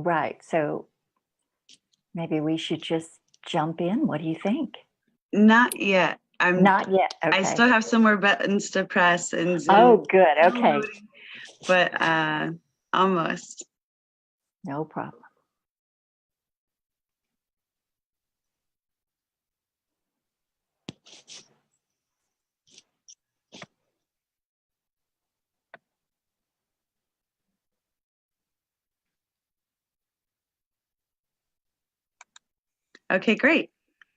Right. So maybe we should just jump in. What do you think? Not yet. Not yet. Okay. I still have some more buttons to press and Zoom. Oh, good. Okay. But almost. No problem. Okay, great.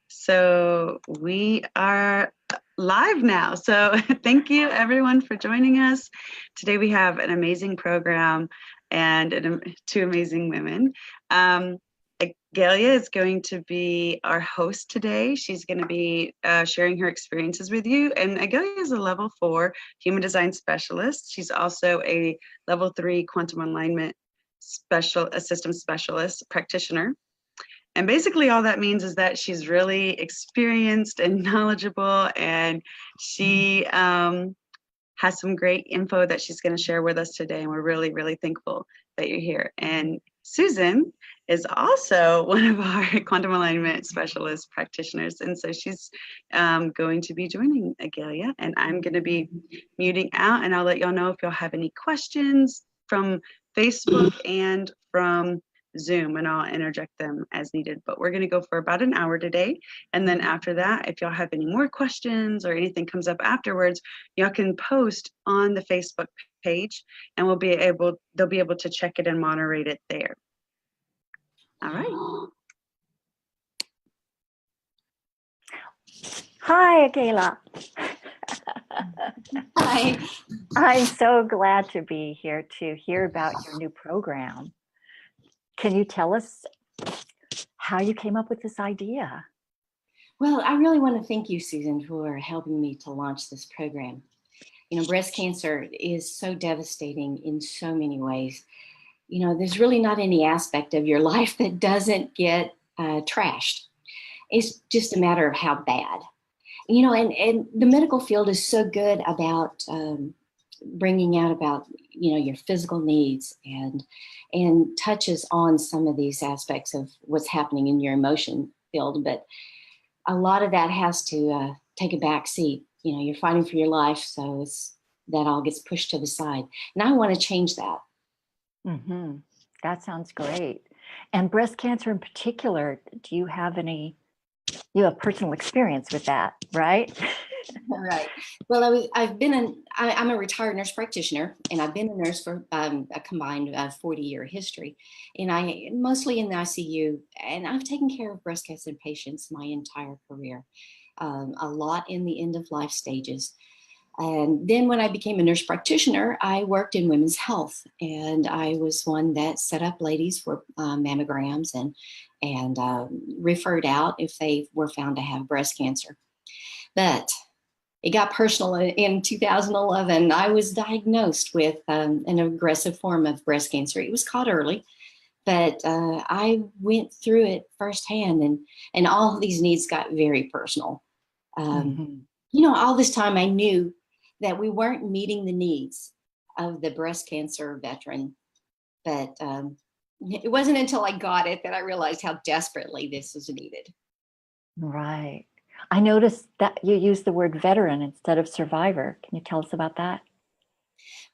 So we are live now. So thank you everyone for joining us. Today we have an amazing program and two amazing women. Agalia is going to be our host today. She's going to be sharing her experiences with you. And Agalia is a level 4 human design specialist. She's also a level 3 quantum alignment system specialist practitioner. And basically all that means is that she's really experienced and knowledgeable, and she has some great info that she's going to share with us today. And we're really, really thankful that you're here. And Susan is also one of our quantum alignment specialist practitioners. And so she's going to be joining Agalia, and I'm going to be muting out, and I'll let y'all know if y'all have any questions from Facebook and from Zoom, and I'll interject them as needed. But we're going to go for about an hour today. And then after that, if y'all have any more questions or anything comes up afterwards, y'all can post on the Facebook page, and they'll be able to check it and moderate it there. All right. Hi, Agalia. Hi. I'm so glad to be here to hear about your new program. Can you tell us how you came up with this idea? Well, I really want to thank you, Susan, for helping me to launch this program. You know, breast cancer is so devastating in so many ways. You know, there's really not any aspect of your life that doesn't get trashed. It's just a matter of how bad. You know, and the medical field is so good about bringing out about, you know, your physical needs and touches on some of these aspects of what's happening in your emotion field. But a lot of that has to take a back seat. You know, you're fighting for your life, so that all gets pushed to the side. And I want to change that. Mm-hmm. That sounds great. And breast cancer in particular, do you have personal experience with that, right? Right. Well, I'm a retired nurse practitioner, and I've been a nurse for a combined 40-year history. And I mostly in the ICU, and I've taken care of breast cancer patients my entire career, a lot in the end of life stages. And then when I became a nurse practitioner, I worked in women's health, and I was one that set up ladies for mammograms and referred out if they were found to have breast cancer. But it got personal in 2011. I was diagnosed with an aggressive form of breast cancer. It was caught early, but I went through it firsthand, and all of these needs got very personal. You know, all this time I knew that we weren't meeting the needs of the breast cancer veteran, but it wasn't until I got it that I realized how desperately this was needed. Right. I noticed that you used the word veteran instead of survivor. Can you tell us about that?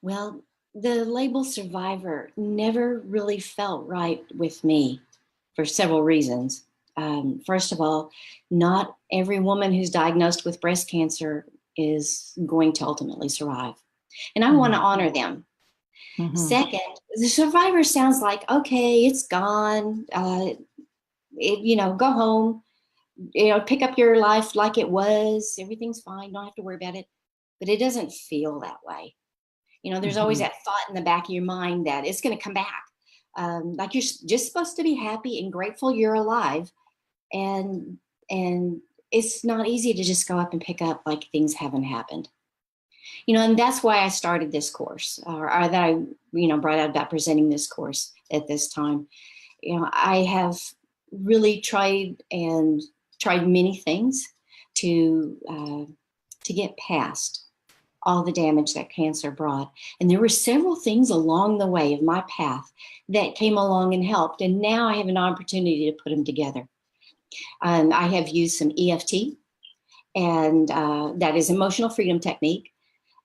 Well, the label survivor never really felt right with me for several reasons. First of all, not every woman who's diagnosed with breast cancer is going to ultimately survive. And I want to honor them. Second, the survivor sounds like, okay, it's gone. You know, go home. You know, pick up your life like it was. Everything's fine. Don't have to worry about it. But it doesn't feel that way. You know, there's always that thought in the back of your mind that it's going to come back. Like you're just supposed to be happy and grateful you're alive. And it's not easy to just go up and pick up like things haven't happened. You know, and that's why I started this course, or that I, you know, brought out about presenting this course at this time. You know, I have really tried many things to get past all the damage that cancer brought. And there were several things along the way of my path that came along and helped. And now I have an opportunity to put them together. I have used some EFT, and that is emotional freedom technique.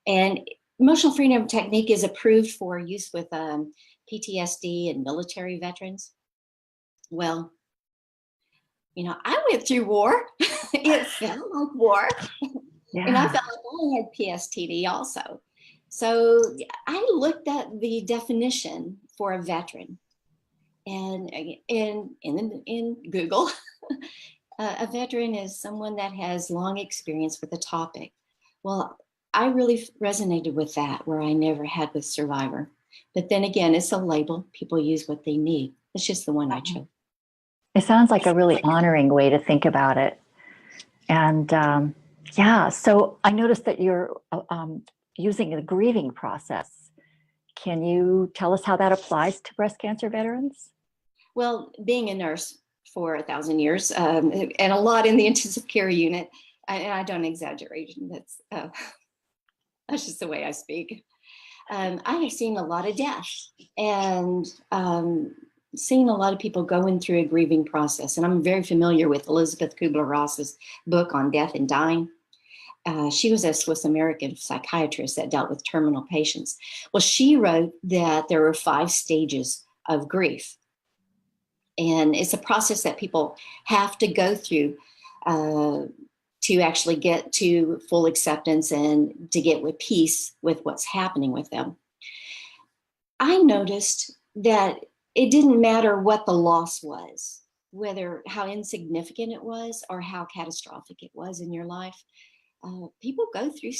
And emotional freedom technique is approved for use with PTSD and military veterans. Well, I went through war. It felt like war. Yeah. And I felt like I had PSTD also. So I looked at the definition for a veteran, and in Google, a veteran is someone that has long experience with a topic. Well, I really resonated with that, where I never had with survivor. But then again, it's a label. People use what they need. It's just the one I chose. It sounds like a really honoring way to think about it. And yeah, so I noticed that you're using the grieving process. Can you tell us how that applies to breast cancer veterans? Well, being a nurse for 1,000 years and a lot in the intensive care unit, and I don't exaggerate, that's just the way I speak. I have seen a lot of death and seen a lot of people going through a grieving process. And I'm very familiar with Elizabeth Kubler-Ross's book on death and dying. She was a Swiss-American psychiatrist that dealt with terminal patients. Well, she wrote that there were 5 stages of grief. And it's a process that people have to go through to actually get to full acceptance and to get with peace with what's happening with them. I noticed that it didn't matter what the loss was, whether how insignificant it was or how catastrophic it was in your life. People go through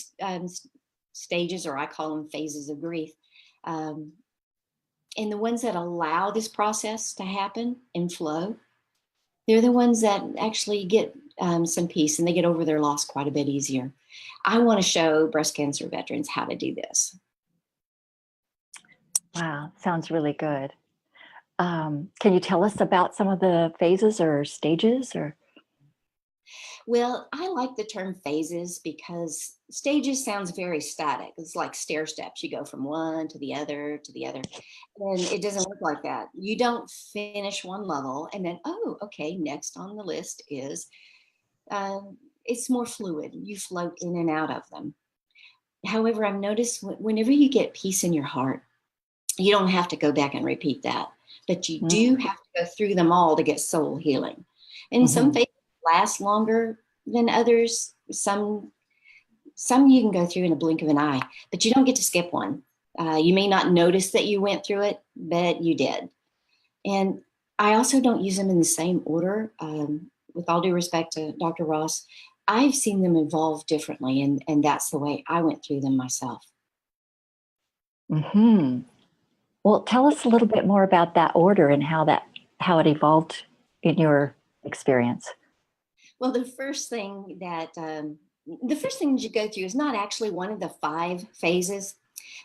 stages, or I call them phases of grief. And the ones that allow this process to happen and flow, they're the ones that actually get some peace, and they get over their loss quite a bit easier. I want to show breast cancer veterans how to do this. Wow, sounds really good. Can you tell us about some of the phases or stages? Or Well, I like the term phases because stages sounds very static. It's like stair steps. You go from one to the other to the other. And it doesn't look like that. You don't finish one level and then, oh, okay, next on the list is, it's more fluid. You float in and out of them. However, I've noticed whenever you get peace in your heart, you don't have to go back and repeat that, but you do have to go through them all to get soul healing. And some phases last longer than others. Some you can go through in a blink of an eye, but you don't get to skip one. You may not notice that you went through it, but you did. And I also don't use them in the same order. With all due respect to Dr. Ross, I've seen them evolve differently, and that's the way I went through them myself. Well, tell us a little bit more about that order and how it evolved in your experience. Well, the first thing that you go through is not actually one of the 5 phases,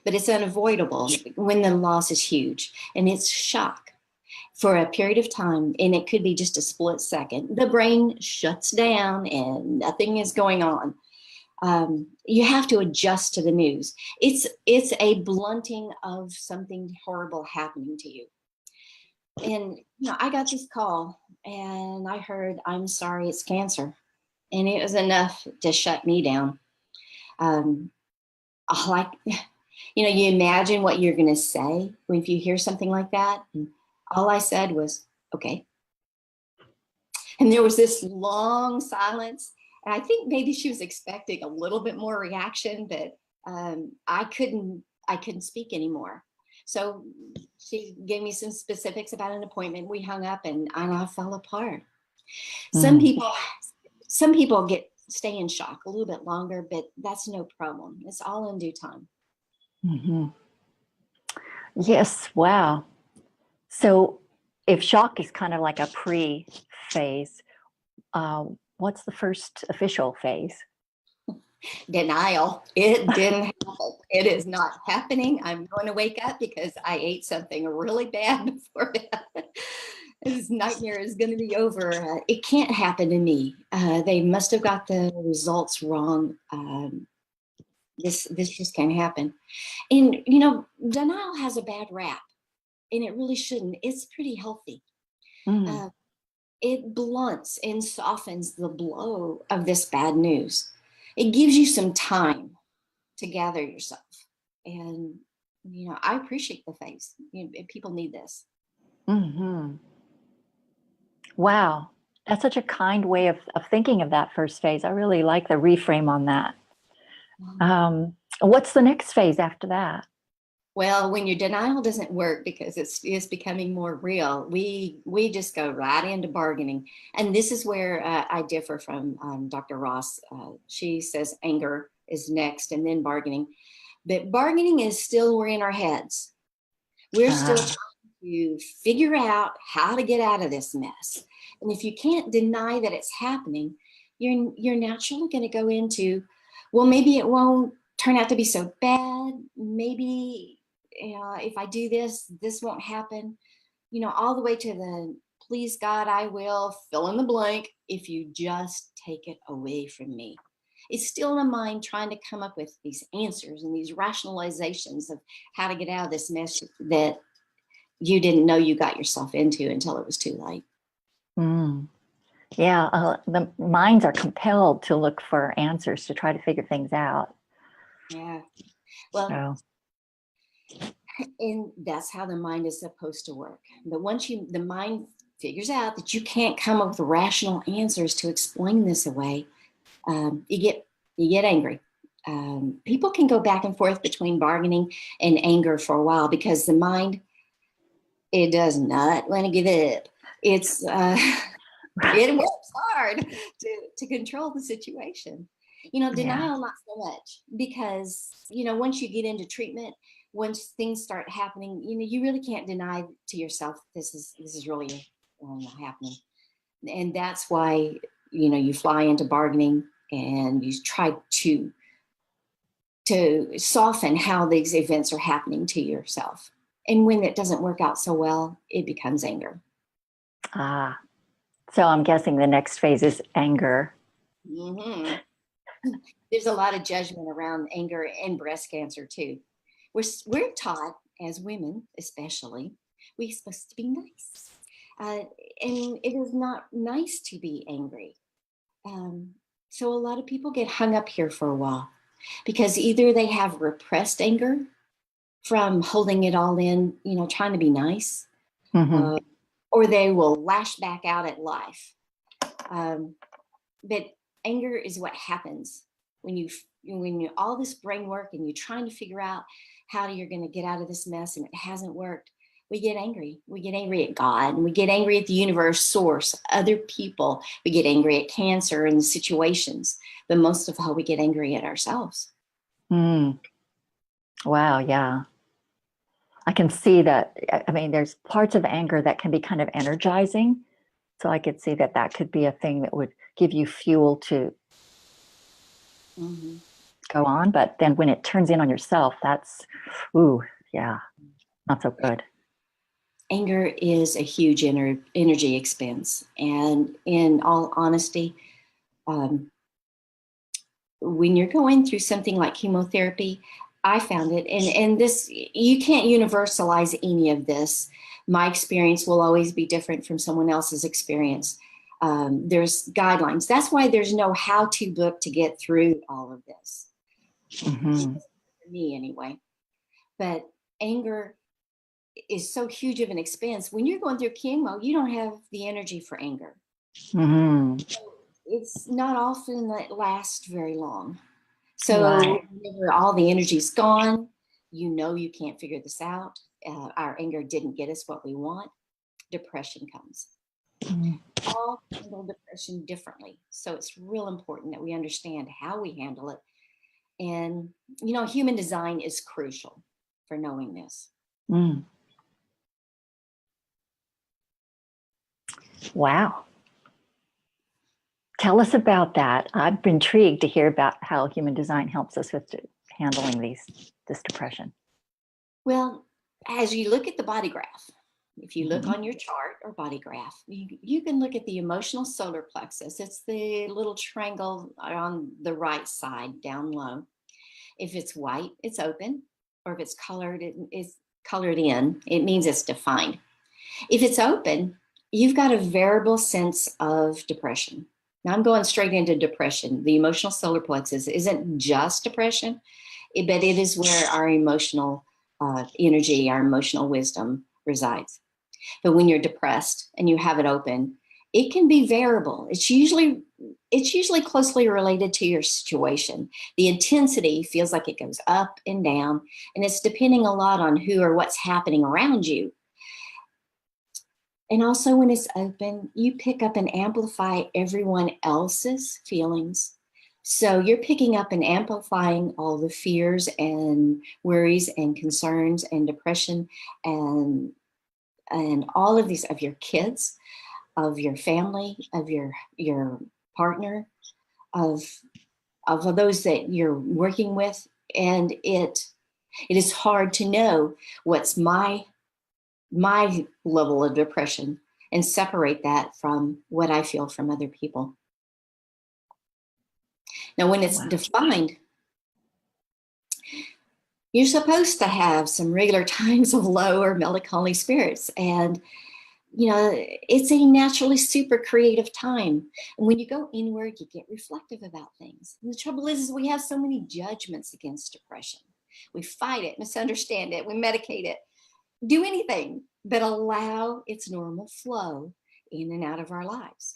but it's unavoidable when the loss is huge, and it's shock for a period of time, and it could be just a split second. The brain shuts down and nothing is going on. You have to adjust to the news. It's a blunting of something horrible happening to you. And I got this call and I heard, "I'm sorry, it's cancer." And it was enough to shut me down. You imagine what you're going to say if you hear something like that. And all I said was, "Okay." And there was this long silence. And I think maybe she was expecting a little bit more reaction, but I couldn't speak anymore. So she gave me some specifics about an appointment. We hung up and I fell apart. Some people stay in shock a little bit longer, but that's no problem. It's all in due time. Yes, wow. So if shock is kind of like a pre-phase, what's the first official phase? Denial. It didn't happen. It is not happening. I'm going to wake up because I ate something really bad before that. This nightmare is going to be over. It can't happen to me. They must have got the results wrong. This just can't happen. And, you know, denial has a bad rap, and it really shouldn't. It's pretty healthy. Mm. It blunts and softens the blow of this bad news. It gives you some time to gather yourself. And, you know, I appreciate the phase. You know, people need this. Hmm. Wow. That's such a kind way of thinking of that first phase. I really like the reframe on that. What's the next phase after that? Well, when your denial doesn't work because it's becoming more real, we just go right into bargaining. And this is where I differ from Dr. Ross. She says anger is next and then bargaining. But bargaining is still, we're in our heads. We're still trying to figure out how to get out of this mess. And if you can't deny that it's happening, you're naturally going to go into, well, maybe it won't turn out to be so bad. Maybe if I do this, this won't happen. You know, all the way to the please God, I will fill in the blank if you just take it away from me. It's still in the mind trying to come up with these answers and these rationalizations of how to get out of this mess that you didn't know you got yourself into until it was too late. Mm. Yeah, the minds are compelled to look for answers to try to figure things out. Yeah. Well, and that's how the mind is supposed to work. But once the mind figures out that you can't come up with rational answers to explain this away, you get angry. People can go back and forth between bargaining and anger for a while because the mind, it does not want to give up. It's it works hard to control the situation. You know, denial, not so much, because, you know, once you get into treatment, once things start happening, you know, you really can't deny to yourself, this is really happening. And that's why, you know, you fly into bargaining and you try to soften how these events are happening to yourself. And when it doesn't work out so well, it becomes anger. So I'm guessing the next phase is anger. Mm-hmm. There's a lot of judgment around anger and breast cancer too. We're taught as women, especially, we're supposed to be nice. And it is not nice to be angry. So a lot of people get hung up here for a while because either they have repressed anger from holding it all in, you know, trying to be nice, or they will lash back out at life. But anger is what happens when you all this brain work and you're trying to figure out how you're going to get out of this mess and it hasn't worked. We get angry. We get angry at God, and we get angry at the universe, source, other people. We get angry at cancer and situations, but most of all, we get angry at ourselves. Wow, yeah. I can see that. I mean, there's parts of anger that can be kind of energizing. So I could see that that could be a thing that would give you fuel to go on. But then when it turns in on yourself, that's, yeah, not so good. Anger is a huge energy expense. And in all honesty, when you're going through something like chemotherapy, I found it, and this, you can't universalize any of this. My experience will always be different from someone else's experience. There's guidelines. That's why there's no how-to book to get through all of this. For me, anyway. But anger is so huge of an expense. When you're going through chemo, you don't have the energy for anger. It's not often that it lasts very long. So whenever all the energy's gone, you know you can't figure this out. Our anger didn't get us what we want. Depression comes. All handle depression differently. So it's real important that we understand how we handle it. And, you know, human design is crucial for knowing this. Wow. Tell us about that. I'm intrigued to hear about how human design helps us with handling this depression. Well, as you look at the body graph, if you look on your chart or body graph, you can look at the emotional solar plexus. It's the little triangle on the right side down low. If it's white, it's open, or if it's colored, it's colored in, it means it's defined. If it's open, you've got a variable sense of depression. Now I'm going straight into depression. The emotional solar plexus isn't just depression, but it is where our emotional energy, our emotional wisdom resides. But when you're depressed and you have it open, it can be variable. It's usually closely related to your situation. The intensity feels like it goes up and down, and it's depending a lot on who or what's happening around you. And also when it's open, you pick up and amplify everyone else's feelings. So you're picking up and amplifying all the fears and worries and concerns and depression and all of these of your kids, of your family, of your partner, of those that you're working with. And it is hard to know what's my level of depression and separate that from what I feel from other people. Now, when it's defined, you're supposed to have some regular times of low or melancholy spirits. And, it's a naturally super creative time. And when you go inward, you get reflective about things. And the trouble is we have so many judgments against depression. We fight it, misunderstand it, we medicate it, do anything but allow its normal flow in and out of our lives.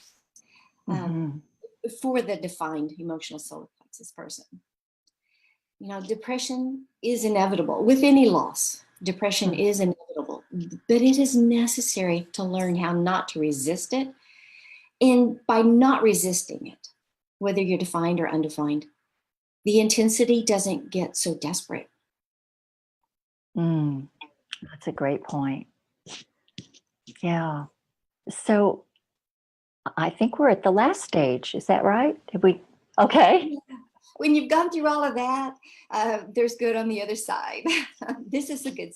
For the defined emotional solar plexus person. Depression is inevitable with any loss. Depression is inevitable, but it is necessary to learn how not to resist it. And by not resisting it, whether you're defined or undefined, the intensity doesn't get so desperate. That's a great point. Yeah. So I think we're at the last stage. Is that right? Okay. When you've gone through all of that, there's good on the other side. This is a good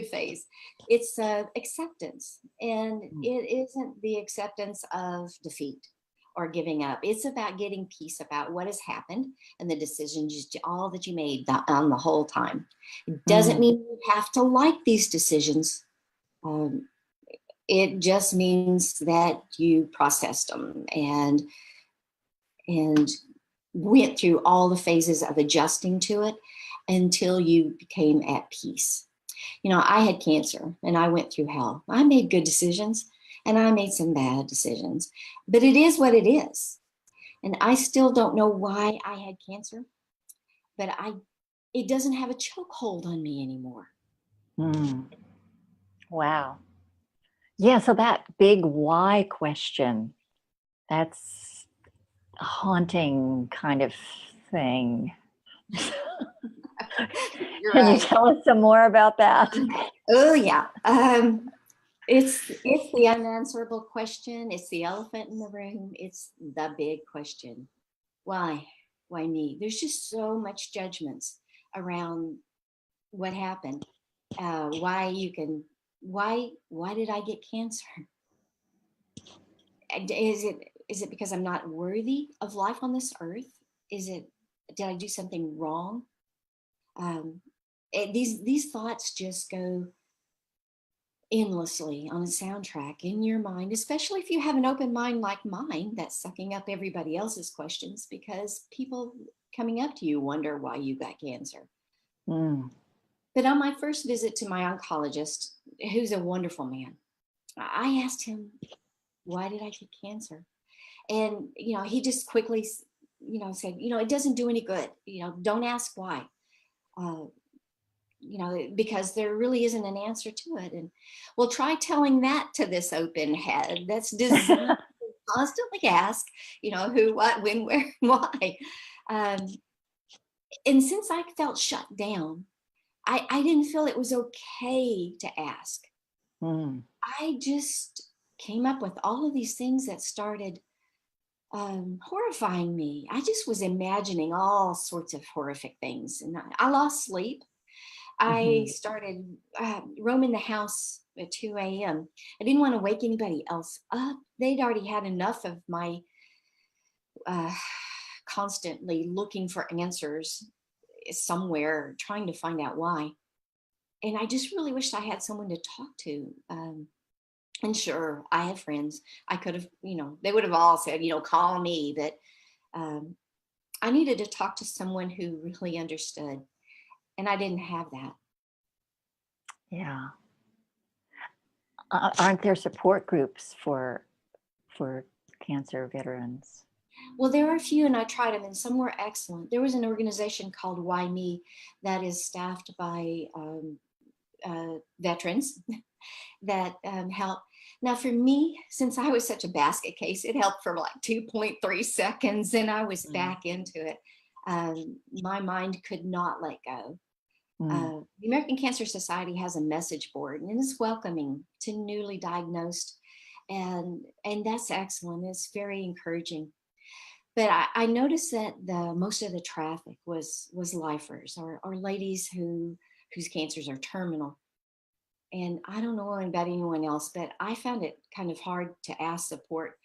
phase. It's acceptance. And it isn't the acceptance of defeat or giving up. It's about getting peace about what has happened and the decisions, all that you made on the whole time. It doesn't mean you have to like these decisions. It just means that you processed them and went through all the phases of adjusting to it until you became at peace. I had cancer and I went through hell. I made good decisions and I made some bad decisions, but it is what it is. And I still don't know why I had cancer, but it doesn't have a chokehold on me anymore. Wow. Yeah, so that big why question, that's a haunting kind of thing. Can you tell us some more about that? Oh, yeah. It's the unanswerable question. It's the elephant in the room. It's the big question. Why? Why me? There's just so much judgments around what happened. Why did I get cancer? Is it because I'm not worthy of life on this earth? Did I do something wrong? These thoughts just go endlessly on a soundtrack in your mind, especially if you have an open mind like mine that's sucking up everybody else's questions, because people coming up to you wonder why you got cancer. But on my first visit to my oncologist, who's a wonderful man, I asked him, why did I get cancer? And, he just quickly, said, it doesn't do any good. Don't ask why. Because there really isn't an answer to it. And well, try telling that to this open head that's designed to constantly ask, who, what, when, where, why. And since I felt shut down, I didn't feel it was okay to ask. I just came up with all of these things that started horrifying me. I just was imagining all sorts of horrific things. And I lost sleep. I started roaming the house at 2 a.m. I didn't want to wake anybody else up. They'd already had enough of my constantly looking for answers somewhere trying to find out why. And I just really wished I had someone to talk to. And sure, I have friends. I could have, they would have all said, call me. But I needed to talk to someone who really understood. And I didn't have that. Yeah. Aren't there support groups for cancer veterans? Well, there are a few, and I tried them, and some were excellent. There was an organization called Why Me that is staffed by veterans that help. Now, for me, since I was such a basket case, it helped for like 2.3 seconds, and I was back into it. My mind could not let go. The American Cancer Society has a message board, and it's welcoming to newly diagnosed, and that's excellent. It's very encouraging. But I noticed that most of the traffic was lifers or ladies whose cancers are terminal. And I don't know about anyone else, but I found it kind of hard to ask support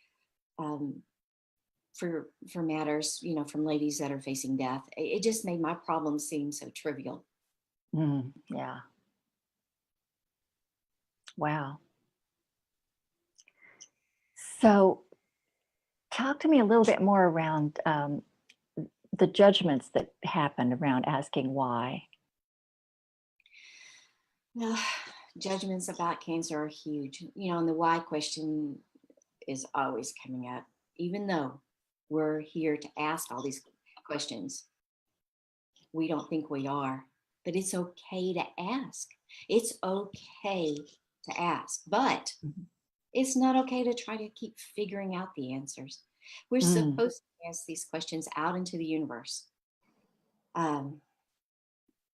for matters, from ladies that are facing death. It just made my problem seem so trivial. Yeah. Wow. So talk to me a little bit more around the judgments that happened around asking why. Judgments about cancer are huge, and the why question is always coming up, even though we're here to ask all these questions. We don't think we are, but it's okay to ask. It's okay to ask, but it's not okay to try to keep figuring out the answers. We're supposed to ask these questions out into the universe.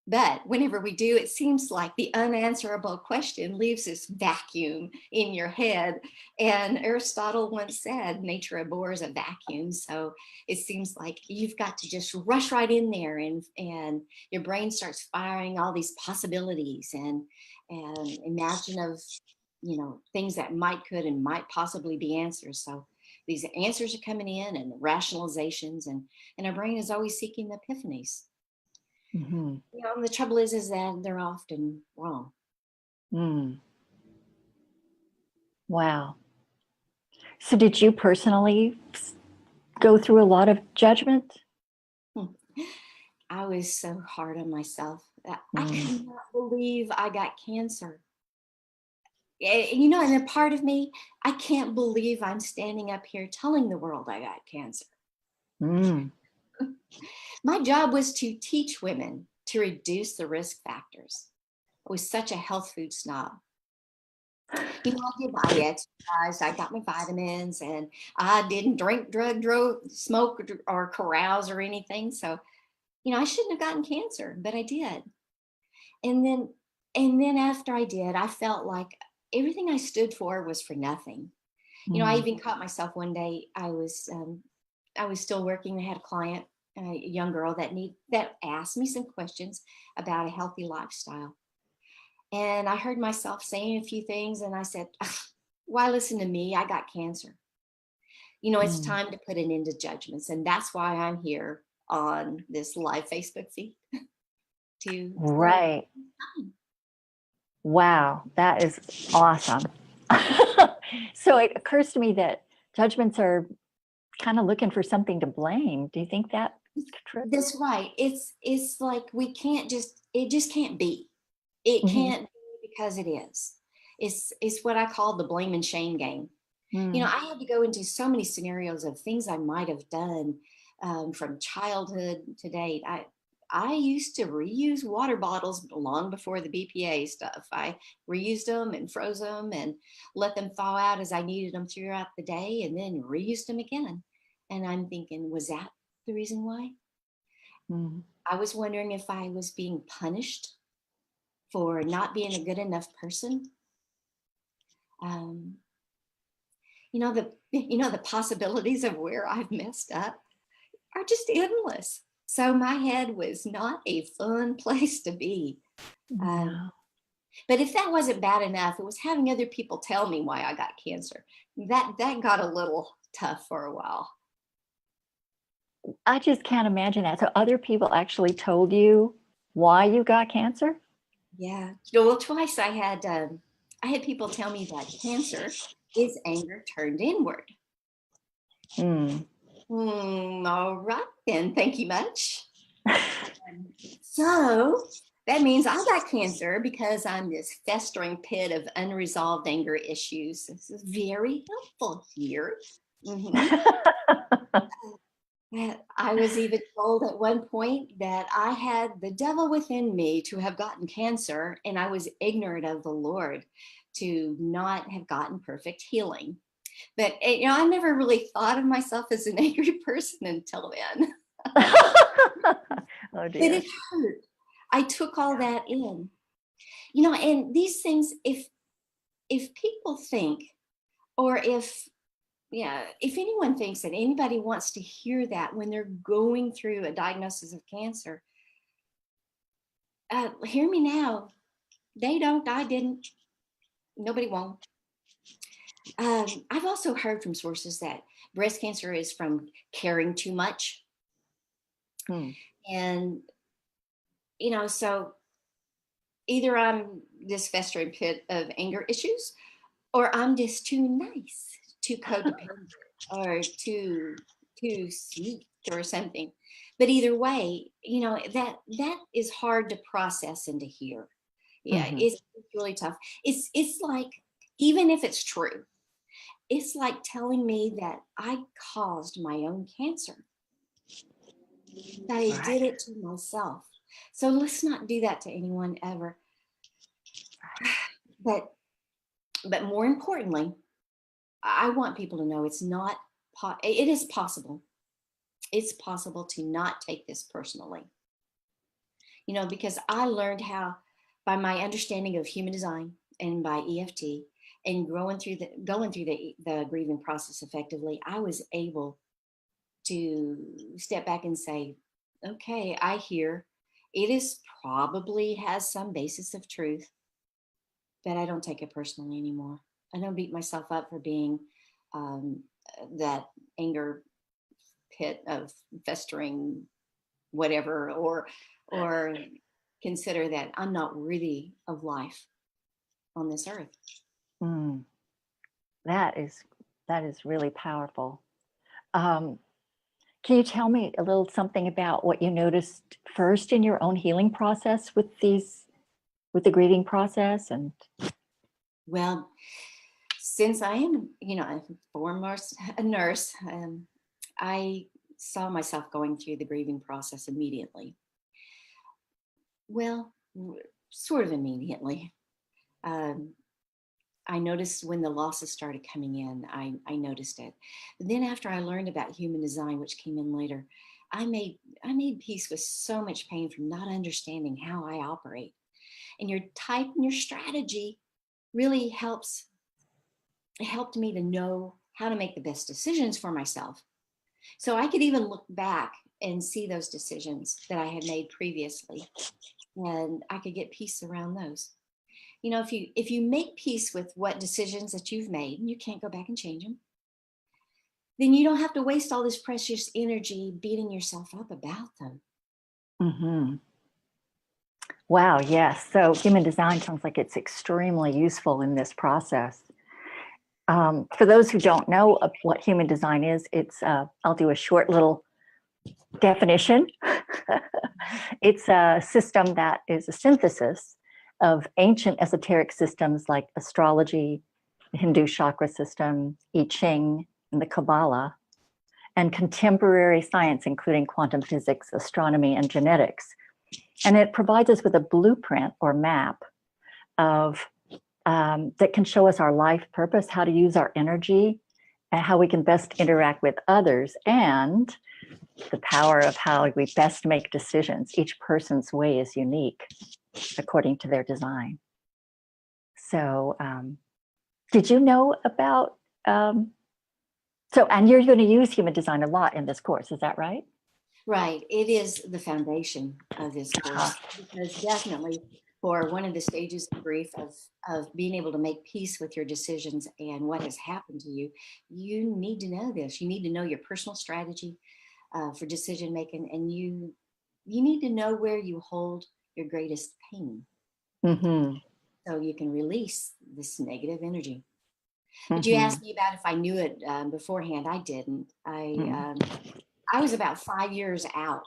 But whenever we do, it seems like the unanswerable question leaves this vacuum in your head. And Aristotle once said, nature abhors a vacuum. So it seems like you've got to just rush right in there, and your brain starts firing all these possibilities and imagine of, things that could and might possibly be answers. So these answers are coming in and rationalizations, and our brain is always seeking epiphanies. The trouble is that they're often wrong. Wow. So did you personally go through a lot of judgment? I was so hard on myself. I could not believe I got cancer. And a part of me, I can't believe I'm standing up here telling the world I got cancer. My job was to teach women to reduce the risk factors. I was such a health food snob. I did my exercise, I got my vitamins, and I didn't drink, smoke, or carouse or anything. So, I shouldn't have gotten cancer, but I did. And then after I did, I felt like everything I stood for was for nothing. I even caught myself one day. I was still working. I had a client, a young girl that asked me some questions about a healthy lifestyle. And I heard myself saying a few things, and I said, why listen to me? I got cancer. It's time to put an end to judgments. And that's why I'm here on this live Facebook feed. Right. Wow, that is awesome. So it occurs to me that judgments are kind of looking for something to blame. Do you think that's true? That's right. It's like it just can't be. It can't be because it is. It's what I call the blame and shame game. I had to go into so many scenarios of things I might have done from childhood to date. I used to reuse water bottles long before the BPA stuff. I reused them and froze them and let them thaw out as I needed them throughout the day, and then reused them again. And I'm thinking, was that the reason why? I was wondering if I was being punished for not being a good enough person. The possibilities of where I've messed up are just endless. So my head was not a fun place to be. No. But if that wasn't bad enough, it was having other people tell me why I got cancer. That got a little tough for a while. I just can't imagine that. So other people actually told you why you got cancer? Yeah. Well, twice I had people tell me that cancer is anger turned inward. Hmm. All right, then. Thank you much. So that means I got cancer because I'm this festering pit of unresolved anger issues. This is very helpful here. I was even told at one point that I had the devil within me to have gotten cancer, and I was ignorant of the Lord to not have gotten perfect healing. But I never really thought of myself as an angry person until then. Oh But dear. it hurt. I took all that in. And these things, if people think, or if anyone thinks that anybody wants to hear that when they're going through a diagnosis of cancer, hear me now. They don't, I didn't, nobody won't. I've also heard from sources that breast cancer is from caring too much. And, so either I'm this festering pit of anger issues, or I'm just too nice, too codependent, or too sweet or something. But either way, that is hard to process and to hear. Yeah, it's really tough. It's like, even if it's true, it's like telling me that I caused my own cancer. That I did it to myself. So let's not do that to anyone ever. But more importantly, I want people to know it's not, it is possible. It's possible to not take this personally. Because I learned how, by my understanding of human design and by EFT and going through the grieving process effectively, I was able to step back and say, okay, I hear it is probably has some basis of truth, but I don't take it personally anymore. I don't beat myself up for being that anger pit of festering whatever, or consider that I'm not worthy of life on this earth. That is really powerful. Can you tell me a little something about what you noticed first in your own healing process with the grieving process? And well, since I am, foremost a nurse, I saw myself going through the grieving process immediately. Well, sort of immediately. I noticed when the losses started coming in, I noticed it. But then after I learned about human design, which came in later, I made peace with so much pain from not understanding how I operate. And your type and your strategy really helped me to know how to make the best decisions for myself. So I could even look back and see those decisions that I had made previously, and I could get peace around those. If you make peace with what decisions that you've made, and you can't go back and change them, then you don't have to waste all this precious energy beating yourself up about them. Wow, yes. So human design sounds like it's extremely useful in this process. For those who don't know what human design is, I'll do a short little definition. It's a system that is a synthesis of ancient esoteric systems like astrology, the Hindu chakra system, I Ching, and the Kabbalah, and contemporary science, including quantum physics, astronomy, and genetics. And it provides us with a blueprint or map of that can show us our life purpose, how to use our energy, and how we can best interact with others, and the power of how we best make decisions. Each person's way is unique according to their design. So did you know about, and you're going to use human design a lot in this course, is that right? Right. It is the foundation of this course, because definitely for one of the stages of grief, of being able to make peace with your decisions and what has happened to you, you need to know this. You need to know your personal strategy. for decision making, and you need to know where you hold your greatest pain, so you can release this negative energy. But you asked me about if I knew it beforehand. I didn't. I was about 5 years out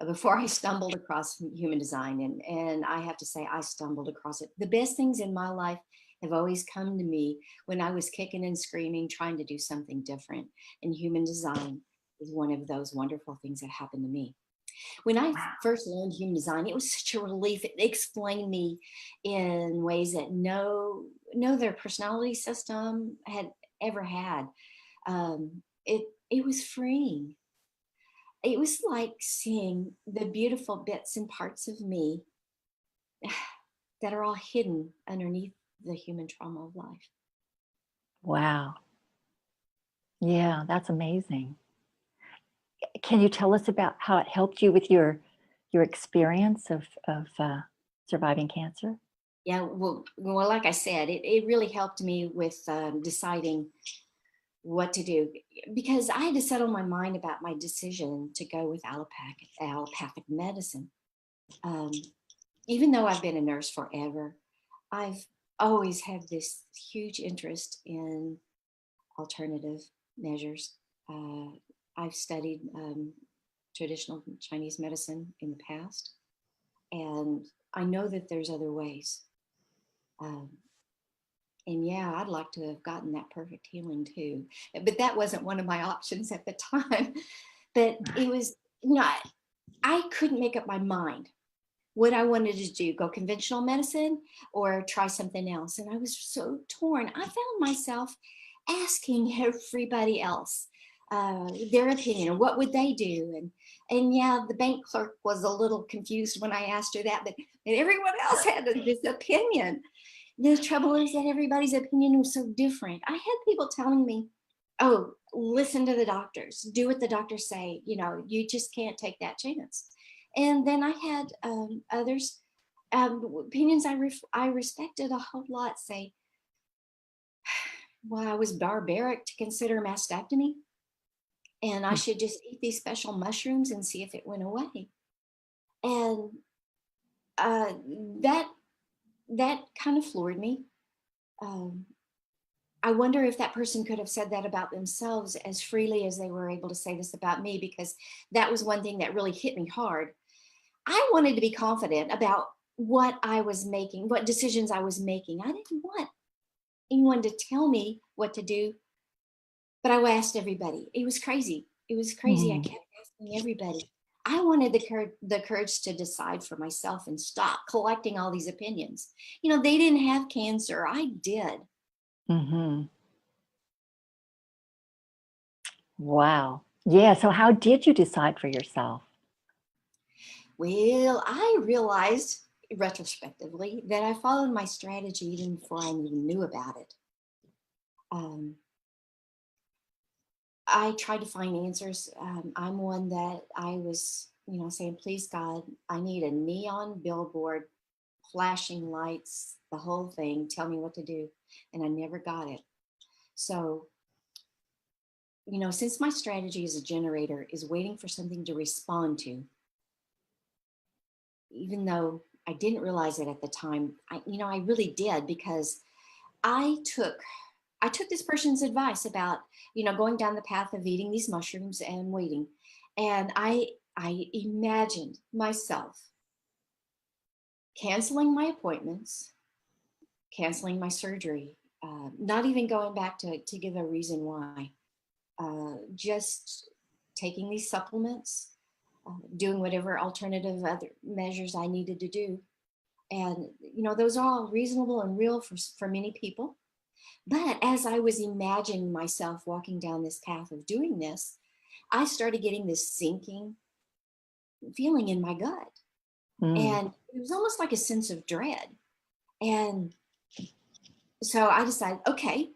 before I stumbled across human design, and I have to say I stumbled across it. The best things in my life have always come to me when I was kicking and screaming, trying to do something different. And human design is one of those wonderful things that happened to me. When I first learned human design, it was such a relief. It explained me in ways that no other personality system had ever had. It was freeing. It was like seeing the beautiful bits and parts of me that are all hidden underneath the human trauma of life. Wow. Yeah, that's amazing. Can you tell us about how it helped you with your experience of surviving cancer? Yeah, well, like I said, it really helped me with deciding what to do, because I had to settle my mind about my decision to go with allopathic medicine. Even though I've been a nurse forever, I've always had this huge interest in alternative measures. I've studied traditional Chinese medicine in the past, and I know that there's other ways. And yeah, I'd like to have gotten that perfect healing too, but that wasn't one of my options at the time. But it was, I couldn't make up my mind what I wanted to do, go conventional medicine or try something else. And I was so torn. I found myself asking everybody else their opinion, or what would they do? And yeah, the bank clerk was a little confused when I asked her that, but everyone else had this opinion. The trouble is that everybody's opinion was so different. I had people telling me, oh, listen to the doctors, do what the doctors say. You just can't take that chance. And then I had others, opinions I respected a whole lot, say, well, I was barbaric to consider mastectomy, and I should just eat these special mushrooms and see if it went away. And that kind of floored me. I wonder if that person could have said that about themselves as freely as they were able to say this about me, because that was one thing that really hit me hard. I wanted to be confident about what I was making, what decisions I was making. I didn't want anyone to tell me what to do, but I asked everybody. It was crazy. I kept asking everybody. I wanted the courage to decide for myself and stop collecting all these opinions. They didn't have cancer. I did. Wow. Yeah. So how did you decide for yourself? Well, I realized retrospectively that I followed my strategy even before I even knew about it. I tried to find answers. I'm one that I was, saying, please God, I need a neon billboard, flashing lights, the whole thing, tell me what to do. And I never got it. So, since my strategy as a generator is waiting for something to respond to, even though I didn't realize it at the time, I really did, because I took this person's advice about, going down the path of eating these mushrooms and waiting. And I imagined myself canceling my appointments, canceling my surgery, not even going back to give a reason why, just taking these supplements, doing whatever alternative other measures I needed to do. And, those are all reasonable and real for many people. But as I was imagining myself walking down this path of doing this, I started getting this sinking feeling in my gut. And it was almost like a sense of dread. And so I decided, okay,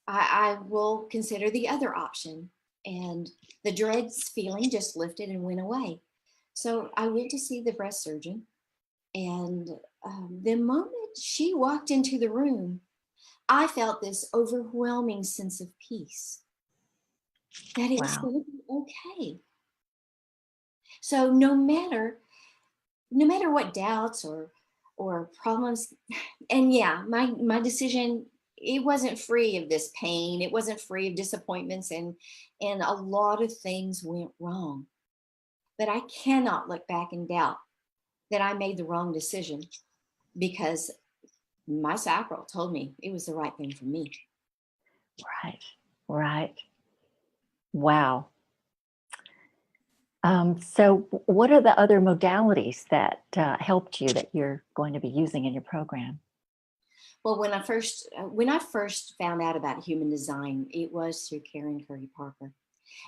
I will consider the other option. And the dread feeling just lifted and went away. So I went to see the breast surgeon. And the moment she walked into the room, I felt this overwhelming sense of peace. That okay. So no matter what doubts or problems, and yeah, my decision, it wasn't free of this pain. It wasn't free of disappointments, and a lot of things went wrong. But I cannot look back and doubt that I made the wrong decision, because my sacral told me it was the right thing for me. Right, right. Wow. So what are the other modalities that helped you that you're going to be using in your program? Well, when I first found out about human design, it was through Karen Curry Parker,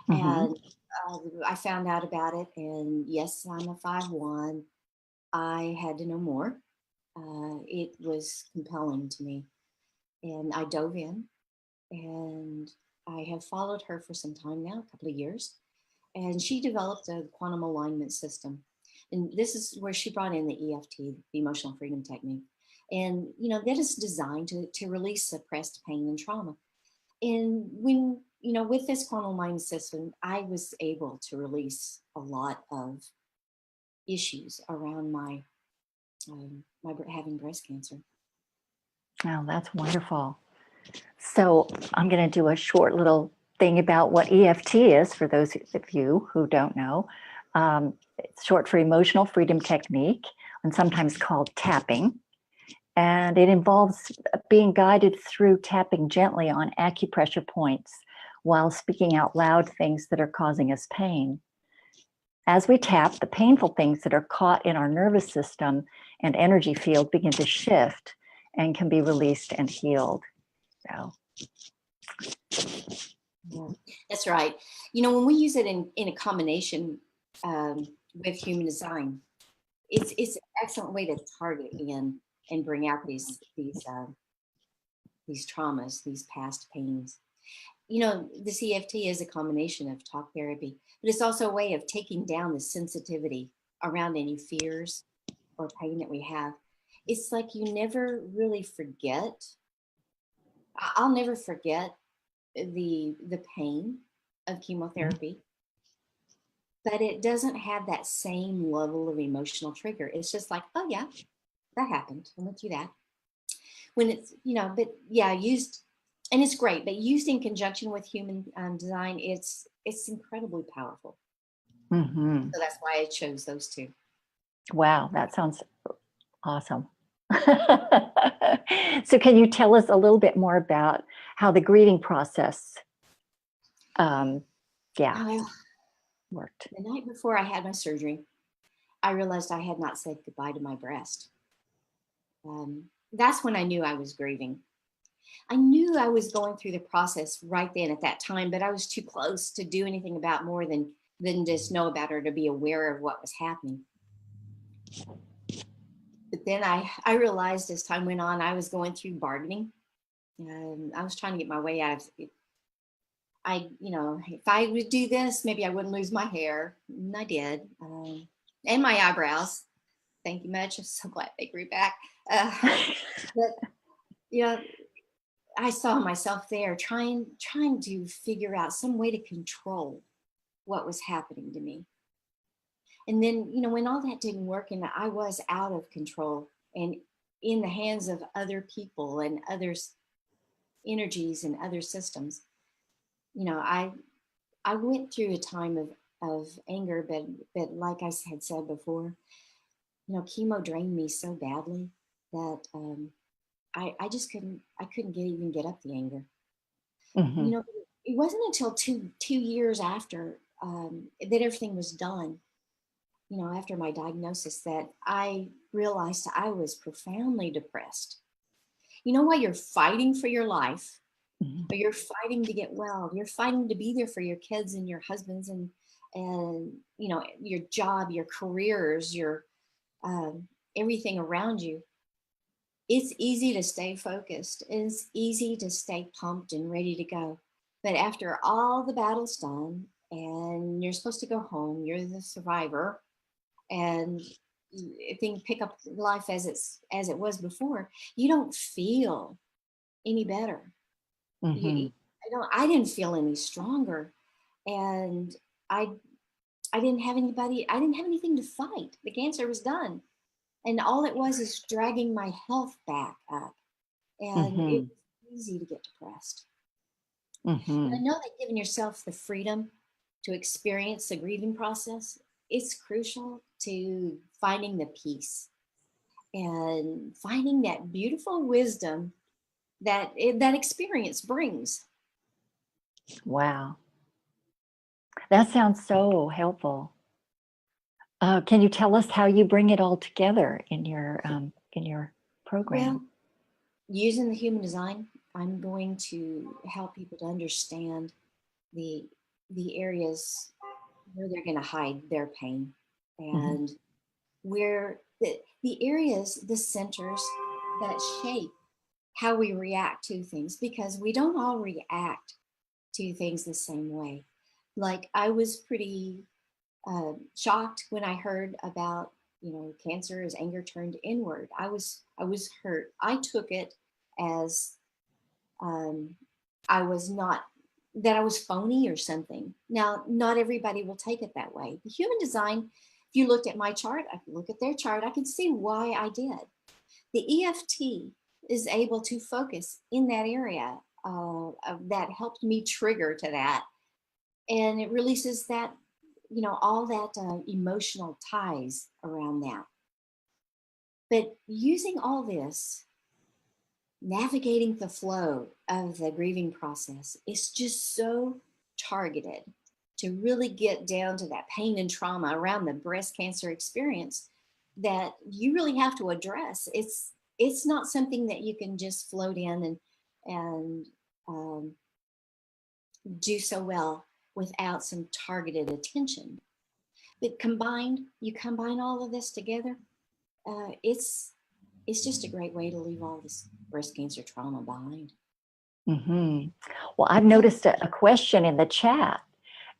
Mhm. and I found out about it. And yes, I'm a 5'1". I had to know more. It was compelling to me, and I dove in, and I have followed her for some time now, a couple of years, and she developed a quantum alignment system. And this is where she brought in the EFT, the emotional freedom technique. And, that is designed to release suppressed pain and trauma. And when, with this quantum alignment system, I was able to release a lot of issues around my having breast cancer. Oh, that's wonderful. So I'm going to do a short little thing about what EFT is for those of you who don't know. It's short for Emotional Freedom Technique, and sometimes called tapping. And it involves being guided through tapping gently on acupressure points while speaking out loud things that are causing us pain. As we tap, the painful things that are caught in our nervous system and energy field begin to shift and can be released and healed. So, Yeah, that's right. When we use it in a combination with human design, it's an excellent way to target and bring out these traumas, these past pains. The CFT is a combination of talk therapy, but it's also a way of taking down the sensitivity around any fears or pain that we have. It's like you never really forget. I'll never forget the pain of chemotherapy, but it doesn't have that same level of emotional trigger. It's just like, oh yeah, that happened. I went through that. When it's, but yeah, used, and it's great, but used in conjunction with human design, it's incredibly powerful. mhm. So that's why I chose those two. Wow, that sounds awesome. So can you tell us a little bit more about how the grieving process, um, Well, worked? the night before I had my surgery, I realized I had not said goodbye to my breast. That's when I knew I was grieving. I knew I was going through the process right then at that time, but I was too close to do anything about more than just know about her, to be aware of what was happening. But then I realized as time went on, I was going through bargaining. I was trying to get my way out of it. If I would do this, maybe I wouldn't lose my hair. And I did. And my eyebrows. Thank you much. I'm so glad they grew back. But I saw myself there trying to figure out some way to control what was happening to me. And then, when all that didn't work and I was out of control and in the hands of other people and others' energies and other systems, I went through a time of anger, but like I had said before, chemo drained me so badly that I just couldn't even get up the anger. Mhm. It wasn't until two years after that everything was done, after my diagnosis, that I realized I was profoundly depressed. While you're fighting for your life, Mhm. or you're fighting to get well, you're fighting to be there for your kids and your husbands and your job, your careers, your everything around you. It's easy to stay focused. It's easy to stay pumped and ready to go. But after all the battle's done and you're supposed to go home, you're the survivor, and things pick up life as it was before, you don't feel any better. Mhm. I didn't feel any stronger. And I didn't have anybody, I didn't have anything to fight. The cancer was done. And all it was is dragging my health back up. And it Mm-hmm. was easy to get depressed. Mm-hmm. And I know that giving yourself the freedom to experience the grieving process is crucial to finding the peace and finding that beautiful wisdom that that experience brings. Wow. That sounds so helpful. Can you tell us how you bring it all together in your program? Well, using the human design, I'm going to help people to understand the areas where they're going to hide their pain, Mm-hmm. and where the areas, the centers that shape how we react to things, because we don't all react to things the same way. Like, I was pretty shocked when I heard about, cancer as anger turned inward. I was hurt. I took it as um, I was not, that I was phony or something. Now, not everybody will take it that way. The human design, if you looked at my chart, I could look at their chart, I could see why I did. The EFT is able to focus in that area that helped me trigger to that. And it releases that, all that emotional ties around that. But using all this, navigating the flow of the grieving process is just so targeted to really get down to that pain and trauma around the breast cancer experience that you really have to address. It's not something that you can just float in and do so well without some targeted attention. But you combine all of this together, it's just a great way to leave all this breast cancer trauma behind. Mm-hmm. Well, I've noticed a question in the chat,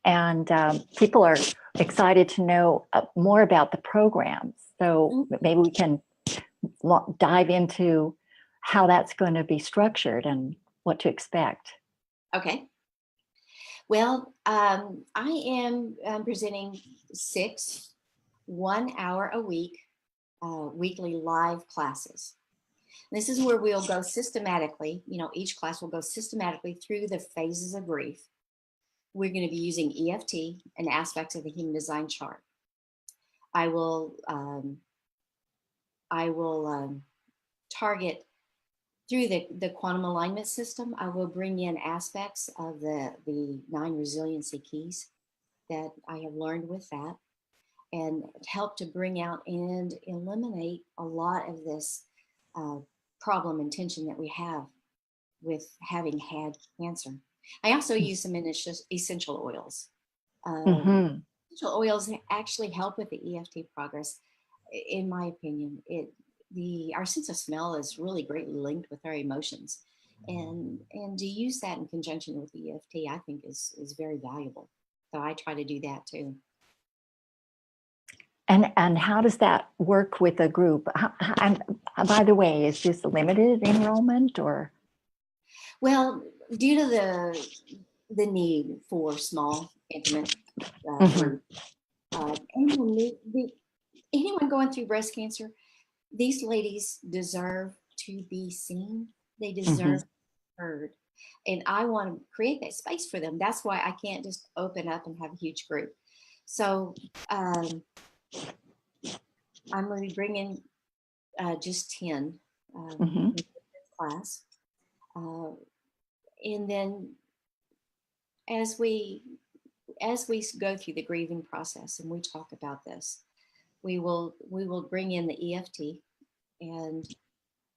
and people are excited to know more about the program. So maybe we can dive into how that's going to be structured and what to expect. Okay. Well, I am presenting 6 1 hour a week weekly live classes. This is where we'll go systematically, each class will go systematically through the phases of grief. We're going to be using EFT and aspects of the human design chart. I will target through the quantum alignment system. I will bring in aspects of the 9 resiliency keys that I have learned with that, and help to bring out and eliminate a lot of this problem and tension that we have with having had cancer. I also use some essential oils. Mm-hmm. Essential oils actually help with the EFT progress. In my opinion, our sense of smell is really greatly linked with our emotions, and to use that in conjunction with the EFT, I think is very valuable. So I try to do that too. And how does that work with a group? And by the way, is this limited enrollment or? Well, due to the need for small, intimate group, anyone going through breast cancer, these ladies deserve to be seen. They deserve to be heard. And I want to create that space for them. That's why I can't just open up and have a huge group. So I'm going to be bringing just 10 in this class. And then as we go through the grieving process and we talk about this, we will bring in the EFT, and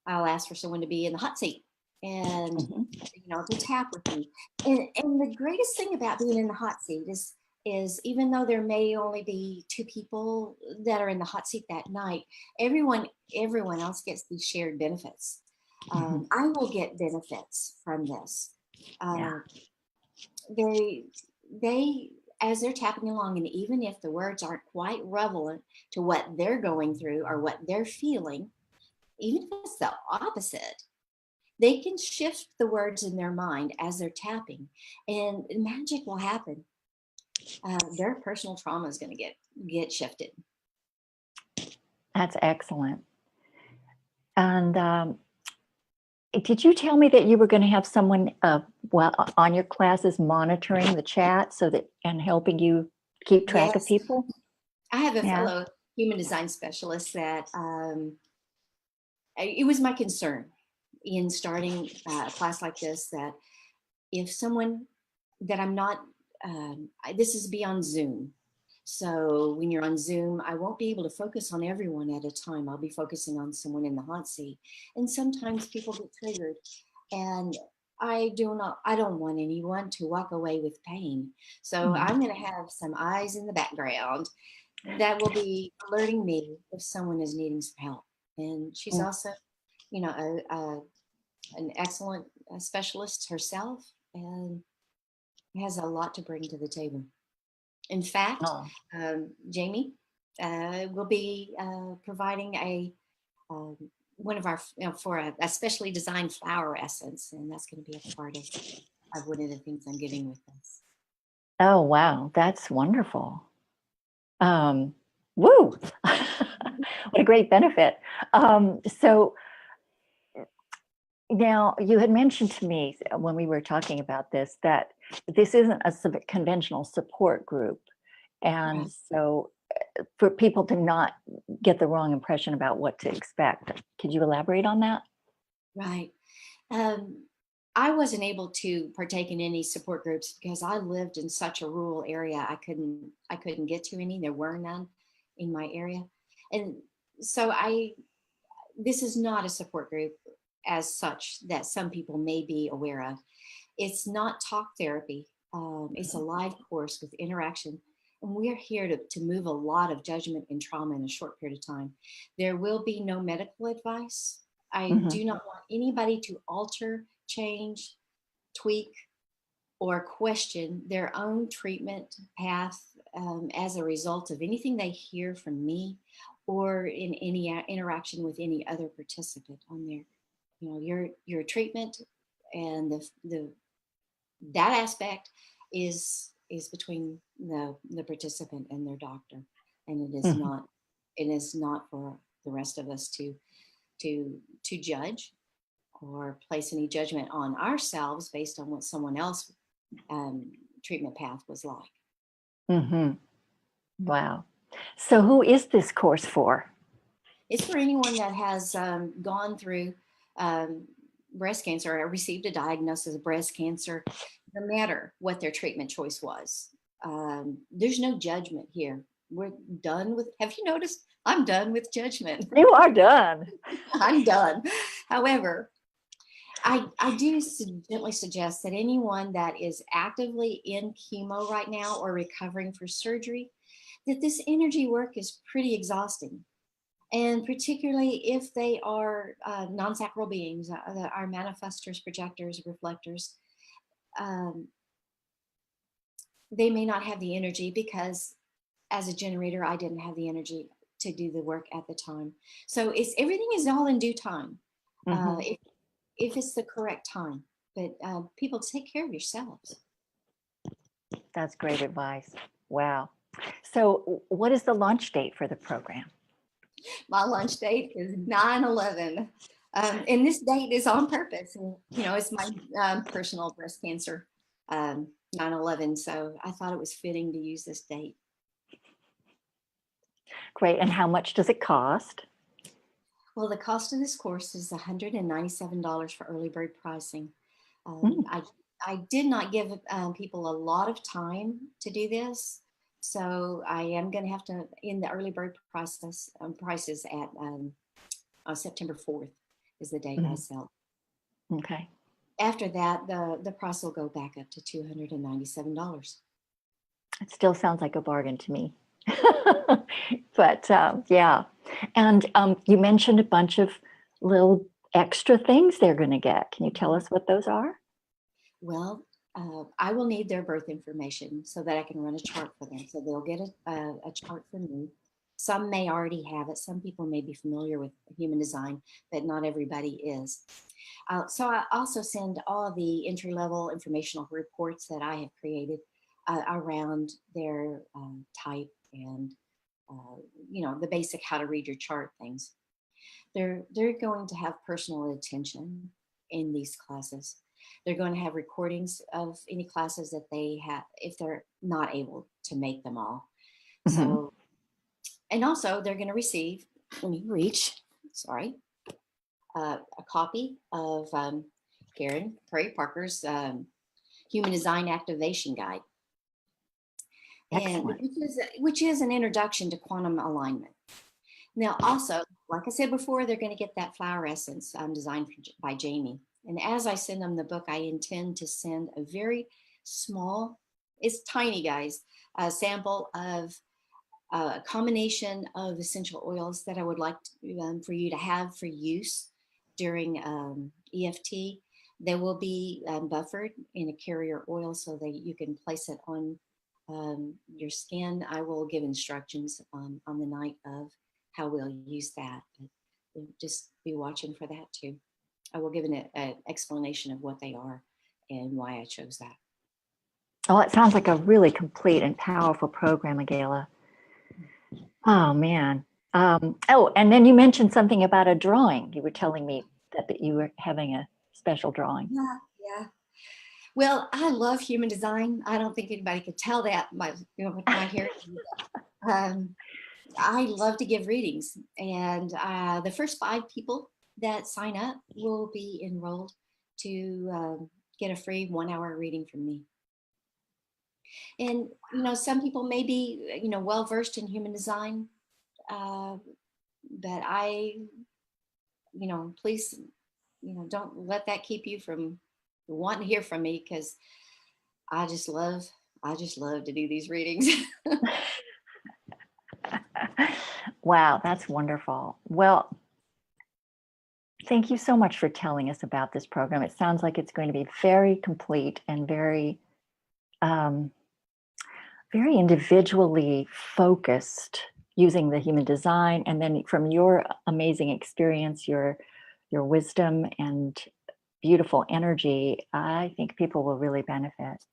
I'll ask for someone to be in the hot seat and to tap with me. And the greatest thing about being in the hot seat is even though there may only be 2 people that are in the hot seat that night, everyone else gets these shared benefits. I will get benefits from this. They as they're tapping along, and even if the words aren't quite relevant to what they're going through or what they're feeling, even if it's the opposite, they can shift the words in their mind as they're tapping, and magic will happen. their personal trauma is going to get shifted. That's excellent. And did you tell me that you were going to have someone on your classes monitoring the chat and helping you keep track of Yes. people? I have a Yeah. fellow human design specialist that it was my concern in starting a class like this, that if someone that I'm not, this is beyond Zoom. So when you're on Zoom, I won't be able to focus on everyone at a time. I'll be focusing on someone in the hot seat. And sometimes people get triggered. And I don't want anyone to walk away with pain. So I'm going to have some eyes in the background that will be alerting me if someone is needing some help. And she's also, you know, an excellent specialist herself, and has a lot to bring to the table. In fact, Jamie will be providing one of our, for a specially designed flower essence, and that's going to be a part of one of the things I'm giving with this. Oh, wow. That's wonderful. Woo! What a great benefit. So now you had mentioned to me when we were talking about this, that this isn't a conventional support group. And so for people to not get the wrong impression about what to expect, could you elaborate on that? Right. I wasn't able to partake in any support groups because I lived in such a rural area. I couldn't get to any. There were none in my area. And so this is not a support group as such that some people may be aware of. It's not talk therapy. It's a live course with interaction. And we're here to move a lot of judgment and trauma in a short period of time. There will be no medical advice. I do not want anybody to alter, change, tweak, or question their own treatment path as a result of anything they hear from me or in any interaction with any other participant on there. You know, your treatment and that aspect is between the participant and their doctor, and it is not for the rest of us to judge or place any judgment on ourselves based on what someone else treatment path was like. Wow. So who is this course for? It's for anyone that has gone through breast cancer or received a diagnosis of breast cancer, no matter what their treatment choice was. There's no judgment here. We're done with, have you noticed? I'm done with judgment. You are done. I'm done. However, I do gently suggest that anyone that is actively in chemo right now or recovering for surgery, that this energy work is pretty exhausting. And particularly if they are non-sacral beings, our manifestors, projectors, reflectors, they may not have the energy because as a generator, I didn't have the energy to do the work at the time. So everything is all in due time. If it's the correct time, but people, take care of yourselves. That's great advice. Wow. So what is the launch date for the program? My launch date is 9/11. And this date is on purpose. And, you know, it's my personal breast cancer, 9/11. So I thought it was fitting to use this date. Great. And how much does it cost? Well, the cost of this course is $197 for early bird pricing. I did not give people a lot of time to do this. So I am going to have to end the early bird prices at September 4th is the date I sell. Okay. After that, the price will go back up to $297. It still sounds like a bargain to me. But yeah. And you mentioned a bunch of little extra things they're going to get. Can you tell us what those are? Well, I will need their birth information so that I can run a chart for them. So they'll get a chart from me. Some may already have it. Some people may be familiar with human design, but not everybody is. So I also send all the entry-level informational reports that I have created around their type and, the basic how to read your chart things. They're going to have personal attention in these classes. They're going to have recordings of any classes that they have if they're not able to make them all. Mhm. So, and also they're going to receive, when you reach, a copy of Karen Perry Parker's Human Design Activation Guide, and Excellent. which is an introduction to quantum alignment. Now, also, like I said before, they're going to get that flower essence designed by Jamie. And as I send them the book, I intend to send a very small, it's tiny, guys, a sample of a combination of essential oils that I would like for you to have for use during EFT. They will be buffered in a carrier oil so that you can place it on your skin. I will give instructions on the night of how we'll use that. But just be watching for that too. I will give an explanation of what they are and why I chose that. Oh, it sounds like a really complete and powerful program, Agalia. Oh, man. And then you mentioned something about a drawing. You were telling me that you were having a special drawing. Yeah. Well, I love human design. I don't think anybody could tell that with my hair. I love to give readings, and the first 5 people that sign up will be enrolled to get a free 1-hour reading from me. And some people may be well versed in human design, but I please don't let that keep you from wanting to hear from me, because I just love to do these readings. Wow, that's wonderful. Well, thank you so much for telling us about this program. It sounds like it's going to be very complete and very individually focused, using the human design. And then from your amazing experience, your wisdom and beautiful energy, I think people will really benefit.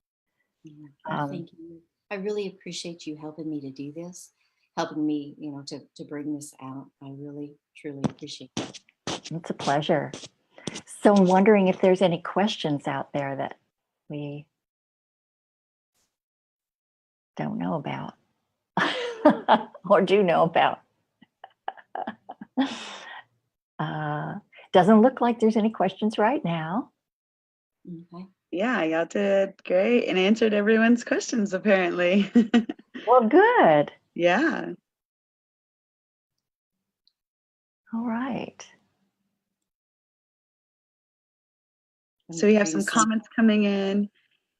Thank you. I really appreciate you helping me to do this, helping me, to bring this out. I really, truly appreciate it. It's a pleasure. So I'm wondering if there's any questions out there that we don't know about or do know about. Doesn't look like there's any questions right now. Okay. Yeah, y'all did great and answered everyone's questions, apparently. Well, good. Yeah. All right. So we have some comments coming in.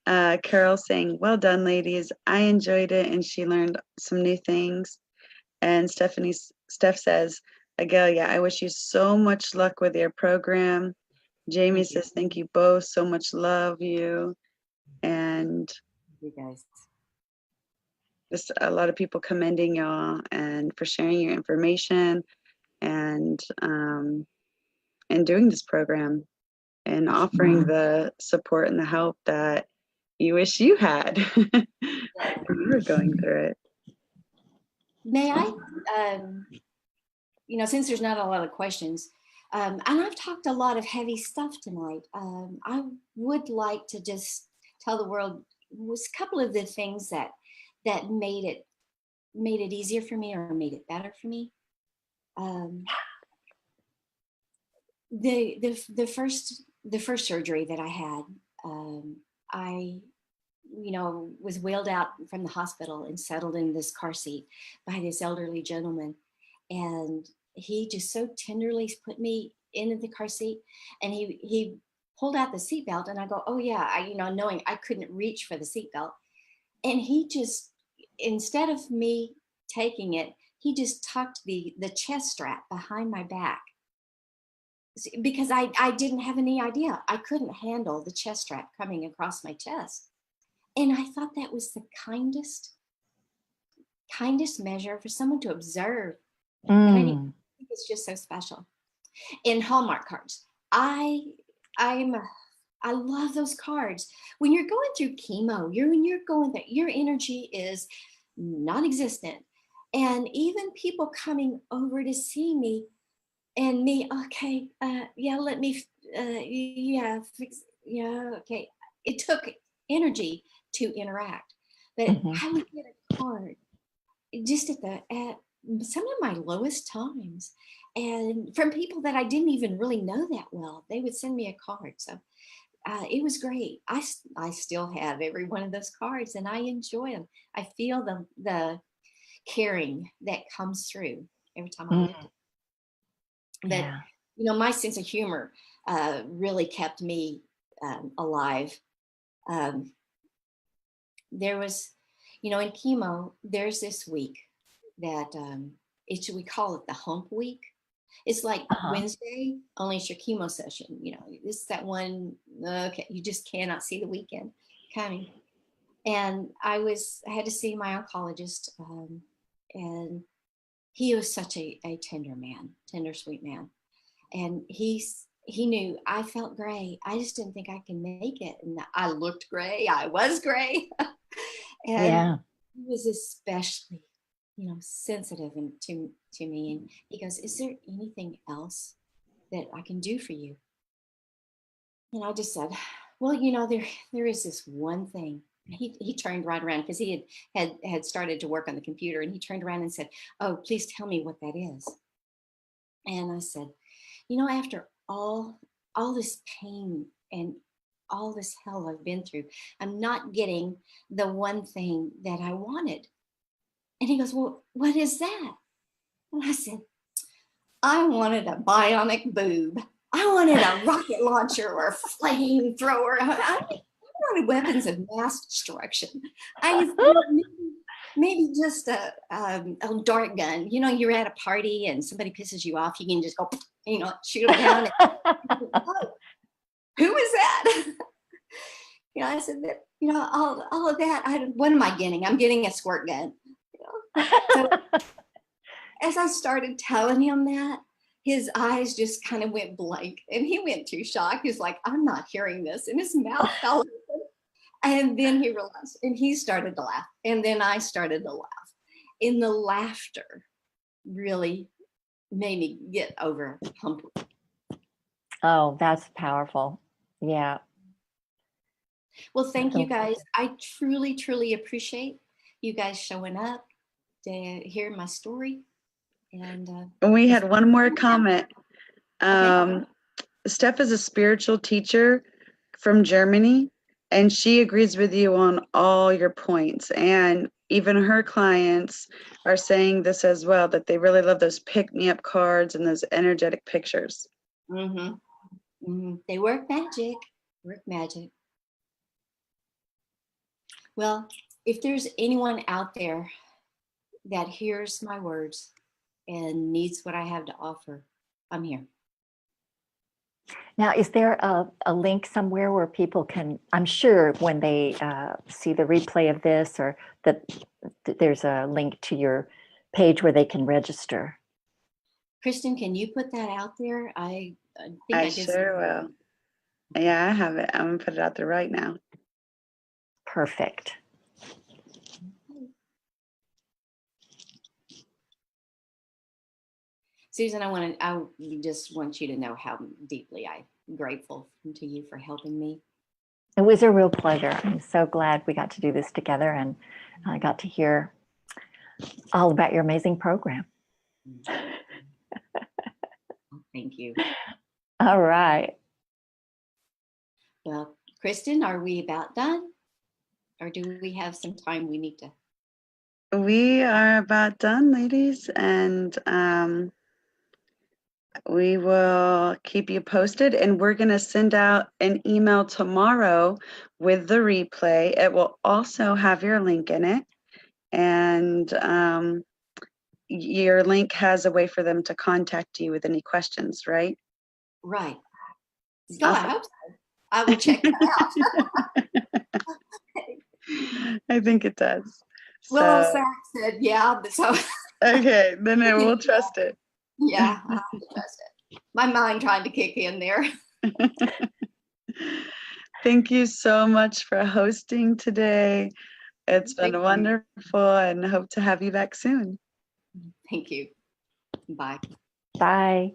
Carol saying, well done, ladies. I enjoyed it and she learned some new things. And Steph says, Agalia, I wish you so much luck with your program. Jamie says, thank you both. So much love you. And you guys. Just a lot of people commending y'all and for sharing your information and doing this program and offering the support and the help that you wish you had when you were going through it. May I, since there's not a lot of questions, and I've talked a lot of heavy stuff tonight, I would like to just tell the world was a couple of the things that made it easier for me or made it better for me. The first surgery that I had, I was wheeled out from the hospital and settled in this car seat by this elderly gentleman, and he just so tenderly put me into the car seat, and he pulled out the seatbelt, and I go, oh yeah, knowing I couldn't reach for the seatbelt, and he just, instead of me taking it, he just tucked the chest strap behind my back, because I didn't have any idea. I couldn't handle the chest strap coming across my chest. And I thought that was the kindest measure for someone to observe. And I think it's just so special. In Hallmark cards, I'm I love those cards. When you're going through chemo, when you're going there, your energy is non-existent. And even people coming over to see me and me, okay, yeah, let me, yeah, fix, yeah, okay. It took energy to interact, but Mhm. I would get a card just at some of my lowest times, and from people that I didn't even really know that well. They would send me a card. So it was great. I still have every one of those cards, and I enjoy them. I feel the caring that comes through every time I look at Mm. it. But Yeah. my sense of humor really kept me alive. Um, there was, in chemo, there's this week that we call it the hump week. It's like Uh-huh. Wednesday, only it's your chemo session. It's that one. Okay, you just cannot see the weekend coming. And I had to see my oncologist, and he was such a tender man, tender, sweet man. And he knew I felt gray. I just didn't think I could make it. And I looked gray. I was gray. And Yeah. he was especially, sensitive to me. And he goes, "Is there anything else that I can do for you?" And I just said, "Well, there is this one thing." He turned right around because he had started to work on the computer, and he turned around and said, "Oh, please tell me what that is." And I said, "After all this pain and all this hell I've been through, I'm not getting the one thing that I wanted." And he goes, "Well, what is that?" And I said, "I wanted a bionic boob. I wanted a rocket launcher or a flamethrower. I wanted weapons of mass destruction. Maybe just a dart gun. You're at a party and somebody pisses you off, you can just go, shoot them down. Oh, who is that?" I said that, all of that. What am I getting? I'm getting a squirt gun. So as I started telling him that, his eyes just kind of went blank and he went too shocked. He's like, "I'm not hearing this." And his mouth fell open. And then he realized, and he started to laugh. And then I started to laugh. And the laughter really made me get over hump. Oh, that's powerful. Yeah. Well, thank you So, guys. I truly, truly appreciate you guys showing up to hear my story. And We had one more comment. okay. Steph is a spiritual teacher from Germany, and she agrees with you on all your points. And even her clients are saying this as well, that they really love those pick-me-up cards and those energetic pictures. Mm-hmm. Mm-hmm. They work magic. Work magic. Well, if there's anyone out there that hears my words and needs what I have to offer, I'm here. now, is there a link somewhere where people can, I'm sure when they see the replay of this, or that there's a link to your page where they can register? Kristen, can you put that out there? I think I I did. sure will. Yeah, I have it. I'm going to put it out there right now. Perfect. Susan, I just want you to know how deeply I'm grateful to you for helping me. It was a real pleasure. I'm so glad we got to do this together, and I got to hear all about your amazing program. Thank you. All right. Well, Kristen, are we about done? Or do we have some time we need to? We are about done, ladies, and we will keep you posted, and we're going to send out an email tomorrow with the replay. It will also have your link in it, and your link has a way for them to contact you with any questions, right? Right. No, Awesome. I hope so. I will check that out. I think it does. Well, So, Zach said, yeah. So okay, then I will trust it. yeah, I have to trust it. My mind trying to kick in there. Thank you so much for hosting today. It's Thank been you. wonderful and hope to have you back soon. Thank you. Bye. Bye.